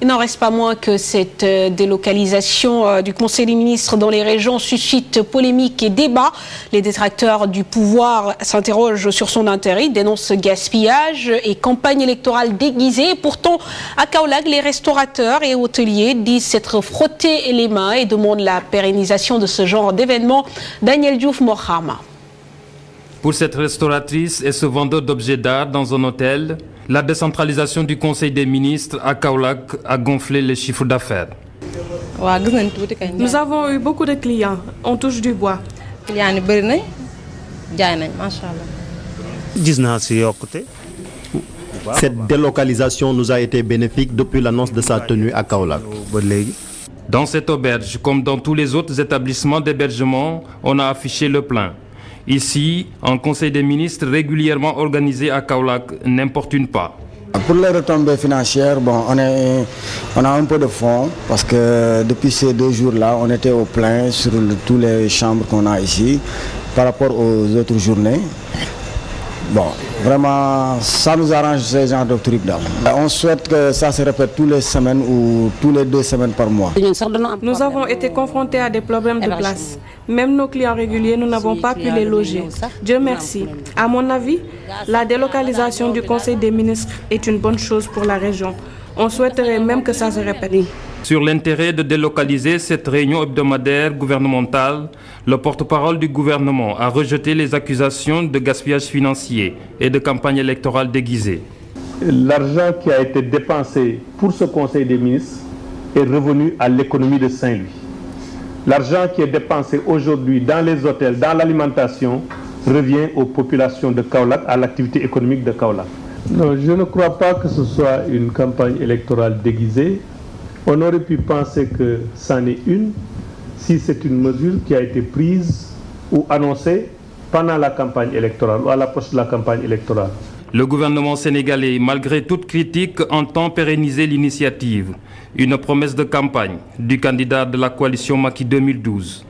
Il n'en reste pas moins que cette délocalisation du Conseil des ministres dans les régions suscite polémique et débat. Les détracteurs du pouvoir s'interrogent sur son intérêt, dénoncent gaspillage et campagne électorale déguisée. Pourtant, à Kaolack, les restaurateurs et hôteliers disent s'être frottés les mains et demandent la pérennisation de ce genre d'événement. Daniel Diouf Mokhama. Pour cette restauratrice et ce vendeur d'objets d'art dans un hôtel, la décentralisation du Conseil des ministres à Kaolack a gonflé les chiffres d'affaires. Nous avons eu beaucoup de clients. On touche du bois. Cette délocalisation nous a été bénéfique depuis l'annonce de sa tenue à Kaolack. Dans cette auberge, comme dans tous les autres établissements d'hébergement, on a affiché le plein. Ici, un Conseil des ministres régulièrement organisé à Kaolack n'importune pas. Pour les retombées financières, on a un peu de fonds parce que depuis ces 2 jours-là, on était au plein sur toutes les chambres qu'on a ici par rapport aux autres journées. Vraiment, ça nous arrange ces genres de trucs là. On souhaite que ça se répète toutes les semaines ou tous les 2 semaines par mois. Nous avons été confrontés à des problèmes de place. Même nos clients réguliers, nous n'avons pas pu les loger. Dieu merci. À mon avis, la délocalisation du Conseil des ministres est une bonne chose pour la région. On souhaiterait même que ça se répète. Sur l'intérêt de délocaliser cette réunion hebdomadaire gouvernementale, le porte-parole du gouvernement a rejeté les accusations de gaspillage financier et de campagne électorale déguisée. L'argent qui a été dépensé pour ce Conseil des ministres est revenu à l'économie de Saint-Louis. L'argent qui est dépensé aujourd'hui dans les hôtels, dans l'alimentation, revient aux populations de Kaolack, à l'activité économique de Kaolack. Non, je ne crois pas que ce soit une campagne électorale déguisée. On aurait pu penser que c'en est une si c'est une mesure qui a été prise ou annoncée pendant la campagne électorale ou à l'approche de la campagne électorale. Le gouvernement sénégalais, malgré toute critique, entend pérenniser l'initiative. Une promesse de campagne du candidat de la coalition Macky 2012.